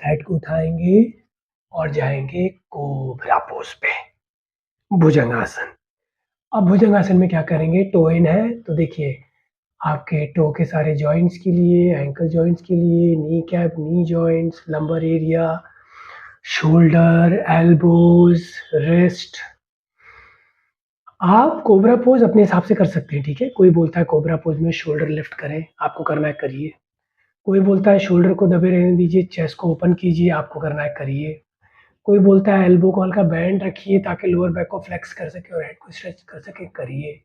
Head को उठाएंगे और जाएंगे कोबरा पोज पे, भुजंगासन। अब भुजंगासन में क्या करेंगे, टो इन है तो देखिए आपके टो के सारे जॉइंट्स के लिए, एंकल जॉइंट्स के लिए, knee cap, knee joints, lumbar area, shoulder, elbows, wrist. आप कोबरा पोज अपने हिसाब से कर सकते हैं, ठीक है। कोई बोलता है कोबरा पोज में शोल्डर लिफ्ट करें, आपको करना है करिए। कोई बोलता है शोल्डर को दबे रहने दीजिए, चेस्ट को ओपन कीजिए, आपको करना है करिए। कोई बोलता है एल्बो को हल्का बैंड रखिए ताकि लोअर बैक को फ्लेक्स कर सके और हेड को स्ट्रेच कर सके, करिए।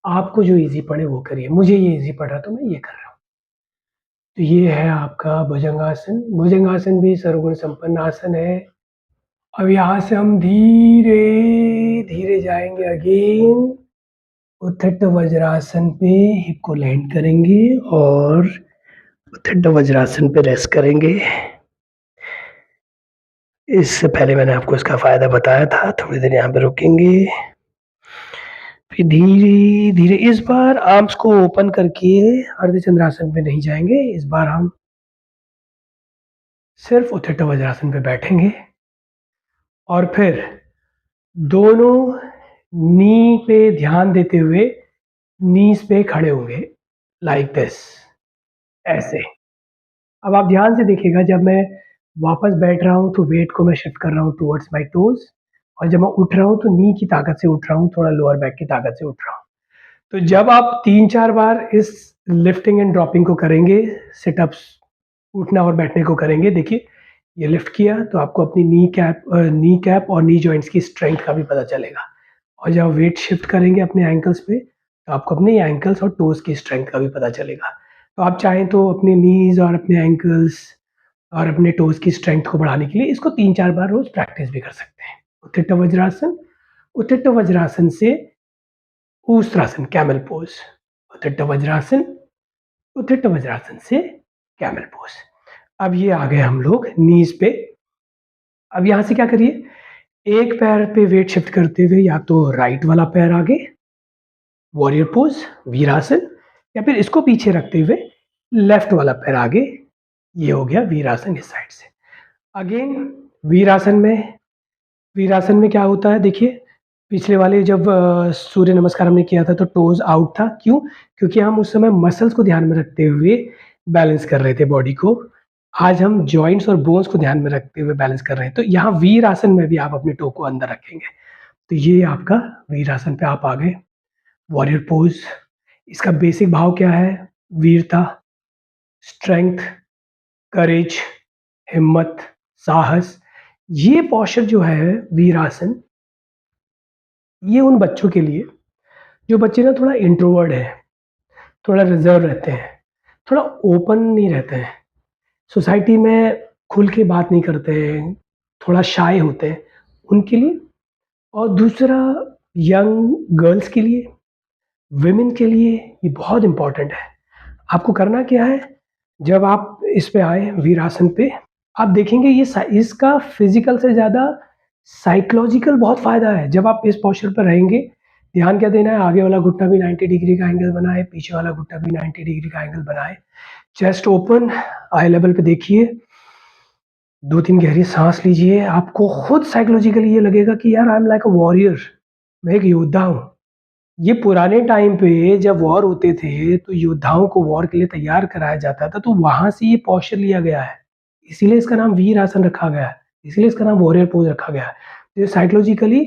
आपको जो ईज़ी पड़े वो करिए। मुझे ये ईज़ी पड़ रहा तो मैं ये कर रहा हूँ। तो ये है आपका भुजंगासन। भुजंगासन भी सर्वगुण संपन्न आसन है। अब यहाँ से हम धीरे धीरे जाएंगे अगेन उत्थित वज्रासन पे, हिप को लैंड करेंगे और उत्थित वज्रासन पे रेस्ट करेंगे। इससे पहले मैंने आपको इसका फायदा बताया था। थोड़ी देर यहाँ पे रुकेंगे, फिर धीरे धीरे इस बार आर्म्स को ओपन करके अर्धचंद्रासन पे नहीं जाएंगे। इस बार हम सिर्फ उत्थित वज्रासन पे बैठेंगे और फिर दोनों नी पे ध्यान देते हुए नीज पे खड़े होंगे, लाइक दिस, ऐसे। अब आप ध्यान से देखिएगा, जब मैं वापस बैठ रहा हूँ तो वेट को मैं शिफ्ट कर रहा हूँ टुवर्ड्स माय टोज, और जब मैं उठ रहा हूँ तो नी की ताकत से उठ रहा हूँ, थोड़ा लोअर बैक की ताकत से उठ रहा हूँ। तो जब आप 3-4 बार इस लिफ्टिंग एंड ड्रॉपिंग को करेंगे, सिटअप्स उठना और बैठने को करेंगे, देखिए ये लिफ्ट किया तो आपको अपनी नी कैप और नी जॉइंट्स की स्ट्रेंथ का भी पता चलेगा। और जब वेट शिफ्ट करेंगे अपने एंकल्स पे तो आपको अपने एंकल्स और टोज की स्ट्रेंथ का भी पता चलेगा। तो आप चाहें तो अपने नीज और अपने एंकल्स और अपने टोज की स्ट्रेंथ को बढ़ाने के लिए इसको 3-4 बार रोज प्रैक्टिस भी कर सकते हैं। उत्थित वज्रासन, उत्थित वज्रासन से ऊस्त्रासन, कैमल पोज, उत्थित वज्रासन, उत्थित वज्रासन से कैमल पोज। अब ये आ गए हम लोग नीज पे। अब यहाँ से क्या करिए, एक पैर पे वेट शिफ्ट करते हुए या तो राइट वाला पैर आगे, वॉरियर पोज, वीरासन, या फिर इसको पीछे रखते हुए लेफ्ट वाला पैर आगे, ये हो गया वीरासन इस साइड से। अगेन वीरासन में क्या होता है, देखिए पिछले वाले जब सूर्य नमस्कार हमने किया था तो टोज आउट था, क्यों? क्योंकि हम उस समय मसल्स को ध्यान में रखते हुए बैलेंस कर रहे थे बॉडी को। आज हम जॉइंट्स और बोन्स को ध्यान में रखते हुए बैलेंस कर रहे हैं। तो यहाँ वीरासन में भी आप अपने टो को अंदर रखेंगे। तो ये आपका वीरासन पे आप आ गए। वॉरियर पोज, इसका बेसिक भाव क्या है? वीरता, स्ट्रेंथ, करेज, हिम्मत, साहस। ये पोस्चर जो है वीरासन, ये उन बच्चों के लिए जो बच्चे ना थोड़ा इंट्रोवर्ट है, थोड़ा रिजर्व रहते हैं, थोड़ा ओपन नहीं रहते हैं, सोसाइटी में खुल के बात नहीं करते हैं, थोड़ा शाय होते हैं, उनके लिए। और दूसरा यंग गर्ल्स के लिए, विमेन के लिए ये बहुत इम्पोर्टेंट है। आपको करना क्या है, जब आप इस पे आए वीरासन पे, आप देखेंगे ये इसका फिजिकल से ज़्यादा साइकोलॉजिकल बहुत फ़ायदा है। जब आप इस पोस्चर पर रहेंगे, ध्यान क्या देना है, आगे वाला घुटना भी 90 डिग्री का एंगल बनाए, पीछे वाला घुटना भी 90 डिग्री का एंगल बनाए, चेस्ट ओपन, आई लेवल पे देखिए, 2-3 गहरी सांस लीजिए। आपको खुद साइकोलॉजिकली ये लगेगा कि यार I am like a warrior, मैं एक योद्धा हूँ। ये पुराने टाइम पे जब वॉर होते थे तो योद्धाओं को वॉर के लिए तैयार कराया जाता था, तो वहां से ये पोस्चर लिया गया है, इसीलिए इसका नाम वीर आसन रखा गया है, इसीलिए इसका नाम वॉरियर पोज रखा गया है। तो साइकोलॉजिकली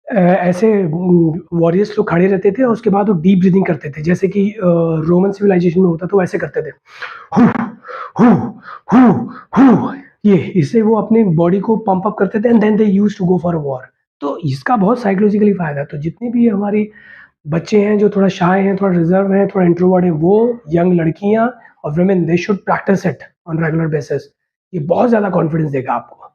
ऐसे वॉरियर्स लोग खड़े रहते थे और उसके बाद वो डीप ब्रीदिंग करते थे, जैसे कि रोमन सिविलाइजेशन में होता था, वैसे करते थे। हु हु हु हु, ये इससे वो अपने बॉडी को पंप अप करते थे and then they used to go for war. तो इसका बहुत साइकोलॉजिकली फायदा है। तो जितने भी हमारी बच्चे हैं जो थोड़ा शाय हैं, थोड़ा रिजर्व हैं, थोड़ा इंट्रोवर्ट हैं, वो यंग लड़कियां और women, they should practice it on regular basis. ये बहुत ज़्यादा कॉन्फिडेंस देगा आपको।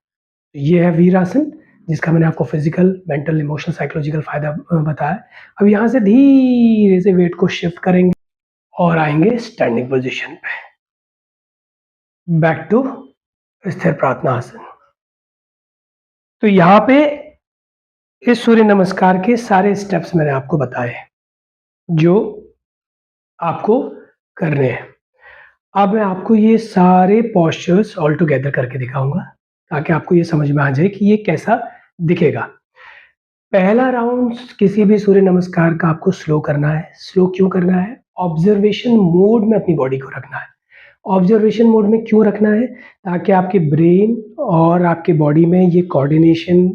ये है वीरासन, जिसका मैंने आपको फिजिकल, मेंटल, इमोशनल, साइकोलॉजिकल फायदा बताया। अब यहाँ से धीरे से वेट को शिफ्ट करेंगे और आएंगे स्टैंडिंग पोजिशन पे, बैक टू स्थिर प्रार्थना आसन। तो यहाँ पे इस सूर्य नमस्कार के सारे स्टेप्स मैंने आपको बताए जो आपको करने हैं। अब मैं आपको ये सारे पोस्चर्स ऑल टुगेदर करके दिखाऊँगा, ताकि आपको ये समझ में आ जाए कि ये कैसा दिखेगा। पहला राउंड किसी भी सूर्य नमस्कार का आपको स्लो करना है। स्लो क्यों करना है? ऑब्ज़र्वेशन मोड में अपनी बॉडी को रखना है। ऑब्ज़र्वेशन मोड में क्यों रखना है? ताकि आपके ब्रेन और आपके बॉडी में ये कोऑर्डिनेशन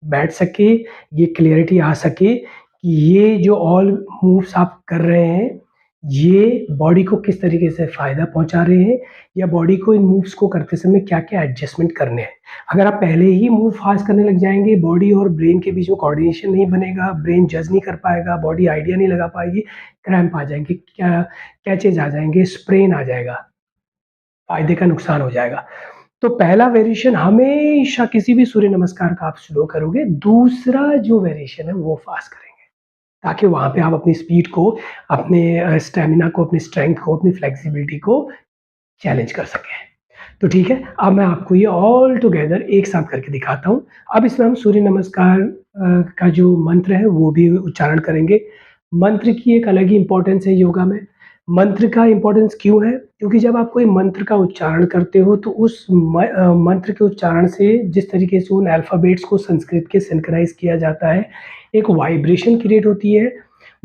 बैठ सके, ये क्लैरिटी आ सके कि ये जो ऑल मूव्स आप कर रहे हैं, ये बॉडी को किस तरीके से फ़ायदा पहुँचा रहे हैं या बॉडी को इन मूव्स को करते समय क्या-क्या एडजस्टमेंट करने हैं। अगर आप पहले ही मूव फ़ास्ट करने लग जाएँगे, बॉडी और ब्रेन के बीच में कोऑर्डिनेशन नहीं बनेगा, ब्रेन जज नहीं कर पाएगा, बॉडी आइडिया नहीं लगा पाएगी, क्रैम्प आ जाएँगे, कैचेज़ आ जाएँगे, स्प्रेन आ जाएगा, फ़ायदे का नुकसान हो जाएगा। तो पहला वेरिएशन हमेशा किसी भी सूर्य नमस्कार का आप स्लो करोगे, दूसरा जो वेरिएशन है वो फ़ास्ट करेंगे, ताकि वहाँ पे आप अपनी स्पीड को, अपने स्टैमिना को, अपनी स्ट्रेंथ को, अपनी फ्लेक्सिबिलिटी को चैलेंज कर सकें। तो ठीक है, अब मैं आपको ये ऑल टुगेदर एक साथ करके दिखाता हूँ। अब इसमें हम सूर्य नमस्कार का जो मंत्र है वो भी उच्चारण करेंगे। मंत्र की एक अलग ही इम्पोर्टेंस है योगा में। मंत्र का इम्पोर्टेंस क्यों है? क्योंकि जब आप कोई मंत्र का उच्चारण करते हो तो उस मंत्र के उच्चारण से जिस तरीके से उन अल्फ़ाबेट्स को संस्कृत के सिंक्रोनाइज़ किया जाता है, एक वाइब्रेशन क्रिएट होती है।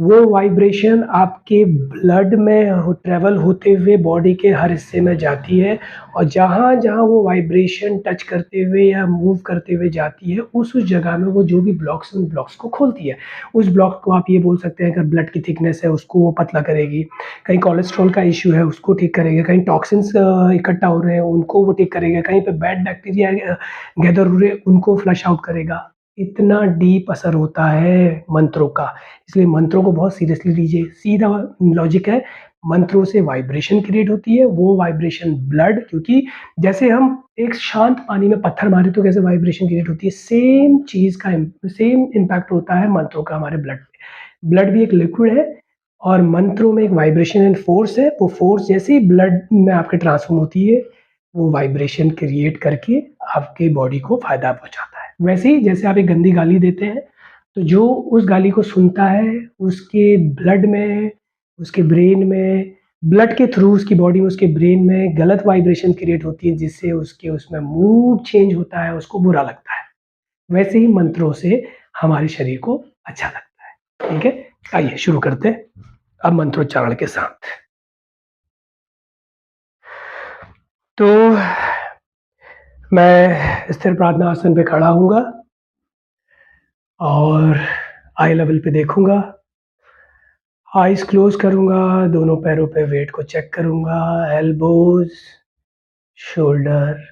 वो वाइब्रेशन आपके ब्लड में ट्रैवल होते हुए बॉडी के हर हिस्से में जाती है और जहाँ-जहाँ वो वाइब्रेशन टच करते हुए या मूव करते हुए जाती है, उस जगह में वो जो भी ब्लॉक्स हैं, उन ब्लॉक्स को खोलती है। उस ब्लॉक को आप ये बोल सकते हैं, अगर ब्लड की थिकनेस है, उसको वो पतला करेगी। कहीं कोलेस्ट्रॉल का इश्यू है, उसको ठीक करेगी। कहीं टॉक्सिन्स इकट्ठा हो रहे हैं, उनको वो ठीक करेगा। कहीं पे बैड बैक्टीरिया गैदर हो रहे हैं, उनको फ्लश आउट करेगा। इतना डीप असर होता है मंत्रों का, इसलिए मंत्रों को बहुत सीरियसली लीजिए। सीधा लॉजिक है, मंत्रों से वाइब्रेशन क्रिएट होती है, वो वाइब्रेशन ब्लड, क्योंकि जैसे हम एक शांत पानी में पत्थर मारे तो कैसे वाइब्रेशन क्रिएट होती है, सेम चीज़ का सेम इम्पैक्ट होता है मंत्रों का हमारे ब्लड पे। ब्लड भी एक लिक्विड है और मंत्रों में एक वाइब्रेशन एंड फ़ोर्स है, वो फ़ोर्स जैसे ही ब्लड में आपके ट्रांसफ़ॉर्म होती है, वो वाइब्रेशन क्रिएट करके आपकी बॉडी को फ़ायदा पहुँचाता है। वैसे ही जैसे आप एक गंदी गाली देते हैं, तो जो उस गाली को सुनता है, उसके ब्लड में, उसके ब्रेन में, ब्लड के थ्रू उसकी बॉडी में, उसके ब्रेन में गलत वाइब्रेशन क्रिएट होती है, जिससे उसके उसमें मूड चेंज होता है, उसको बुरा लगता है। वैसे ही मंत्रों से हमारे शरीर को अच्छा लगता है। ठीक है? आइए शुरू करते हैं अब मंत्रोच्चारण के साथ। तो मैं स्थिर प्रार्थना आसन पे खड़ा होऊँगा और आई लेवल पे देखूँगा। आइज़ क्लोज़ करूँगा, दोनों पैरों पे वेट को चेक करूँगा, एल्बोज़, शोल्डर,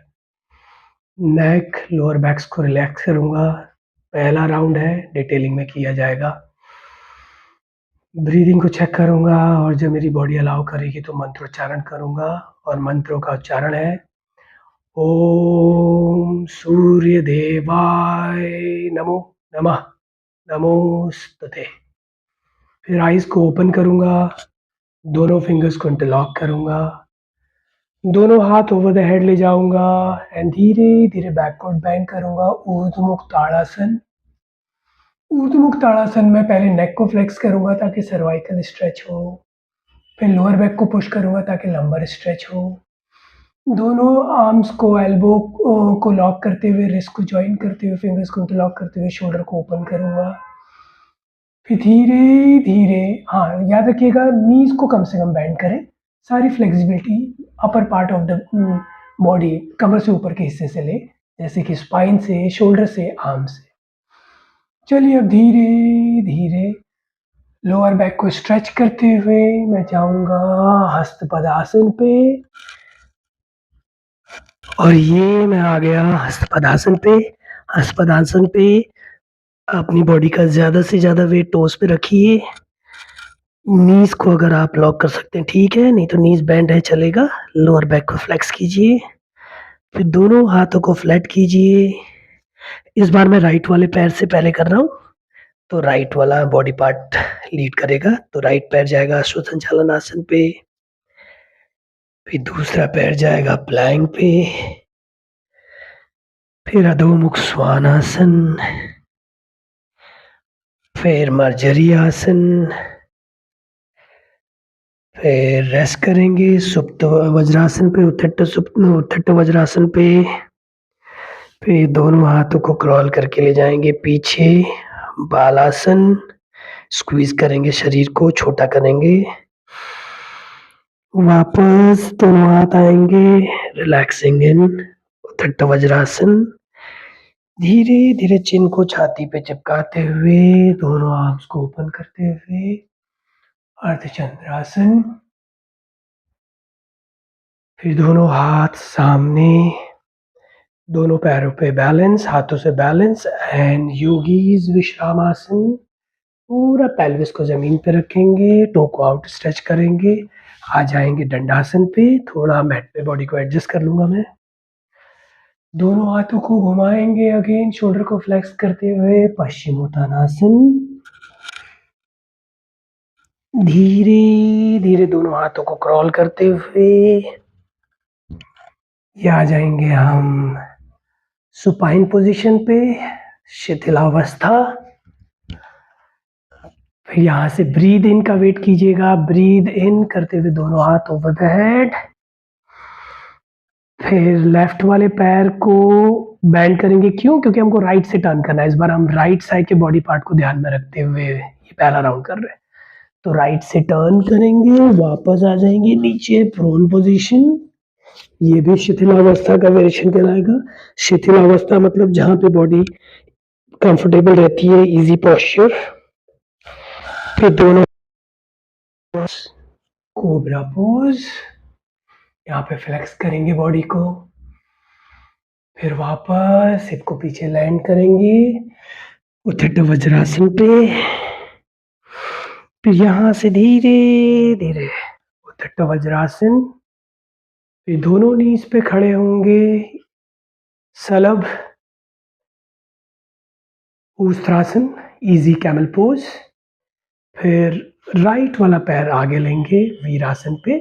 नेक, लोअर बैक्स को रिलैक्स करूँगा। पहला राउंड है, डिटेलिंग में किया जाएगा। ब्रीदिंग को चेक करूँगा और जब मेरी बॉडी अलाउ करेगी तो मंत्रोच्चारण करूँगा और मंत्रों का उच्चारण है ओम सूर्यदेवाय नमो नमः नमोस्तुते। फिर आइज़ को ओपन करूँगा, दोनों फिंगर्स को इंटरलॉक करूँगा, दोनों हाथ ओवर द हेड ले जाऊँगा एंड धीरे-धीरे बैकवर्ड बेंड करूँगा, ऊर्ध्वमुख ताड़ासन। ऊर्ध्वमुख ताड़ासन में पहले नेक को फ्लेक्स करूँगा ताकि सर्वाइकल स्ट्रेच हो, फिर लोअर बैक को पुश करूँगा ताकि लंबर स्ट्रेच हो। दोनों आर्म्स को एल्बो को लॉक करते हुए, रिस्ट को जॉइन करते हुए, फिंगर्स को इंटरलॉक करते हुए शोल्डर को ओपन करूँगा। फिर धीरे-धीरे, हाँ, याद रखिएगा नीज़ को कम से कम बेंड करें। सारी flexibility upper part of the body, कमर से ऊपर के हिस्से से लें, जैसे कि स्पाइन से, शोल्डर से, आर्म से। चलिए अब धीरे-धीरे लोअर बैक को स्ट्रेच करते हुए मैं जाऊँगा हस्तपदासन पे और ये मैं आ गया हस्तपदासन पे। हस्तपदासन पे अपनी बॉडी का ज़्यादा से ज़्यादा वेट टोज़ पे रखिए। नीज़ को अगर आप लॉक कर सकते हैं ठीक है, नहीं तो नीज़ बेंड है चलेगा। लोअर बैक को फ्लेक्स कीजिए, फिर दोनों हाथों को फ्लैट कीजिए। इस बार मैं राइट वाले पैर से पहले कर रहा हूँ, तो राइट वाला बॉडी पार्ट लीड करेगा। तो राइट पैर जाएगा अश्वसंचालन आसन पे, फिर दूसरा पैर जाएगा प्लैंक पे, फिर अधोमुख श्वानासन, फिर मर्जरी आसन, फिर रेस्ट करेंगे सुप्त वज्रासन पे, उत्थट वज्रासन पे। फिर दोनों हाथों को क्रॉल करके ले जाएंगे पीछे, बालासन। स्क्वीज करेंगे, शरीर को छोटा करेंगे। वापस दोनों हाथ आएंगे, रिलैक्सिंग इन उत्थट वज्रासन। धीरे धीरे चिन को छाती पे चिपकाते हुए दोनों आर्म्स को ओपन करते हुए अर्धचंद्रासन। फिर दोनों हाथ सामने, दोनों पैरों पे बैलेंस, हाथों से बैलेंस एंड योगीज विश्रामासन। पूरा पेल्विस को जमीन पे रखेंगे, टो को आउट स्ट्रेच करेंगे। आ जाएंगे दंडासन पे, थोड़ा मैट पे बॉडी को एडजस्ट कर लूंगा मैं। दोनों हाथों को घुमाएंगे, अगेन शोल्डर को फ्लेक्स करते हुए पश्चिमोत्तानासन। धीरे धीरे दोनों हाथों को क्रॉल करते हुए ये आ जाएंगे हम सुपाइन पोजीशन पे, शिथिलावस्था। फिर यहाँ से ब्रीद इन का वेट कीजिएगा, ब्रीद इन करते हुए दोनों हाथ ओवर द हेड। फिर लेफ्ट वाले पैर को बेंड करेंगे, क्यों? क्योंकि हमको राइट से टर्न करना है। इस बार हम राइट साइड के बॉडी पार्ट को ध्यान में रखते हुए ये पहला राउंड कर रहे हैं। तो राइट से टर्न करेंगे, वापस आ जाएंगे नीचे प्रोन पोजीशन। ये भी शिथिलावस्था का वेरिएशन कहलाएगा। शिथिलावस्था मतलब जहां पे बॉडी कंफर्टेबल रहती है, इजी पोस्चर। फिर दोनों कोबरा पोज, यहाँ पे फ्लेक्स करेंगे बॉडी को। फिर वापस हिप को पीछे लैंड करेंगे उत्थट वज्रासन पे। फिर यहाँ से धीरे धीरे उत्थट वज्रासन। फिर दोनों नीज पे खड़े होंगे, सलभ ऊस्त्रासन, इजी कैमल पोज। फिर राइट वाला पैर आगे लेंगे वीरासन पे।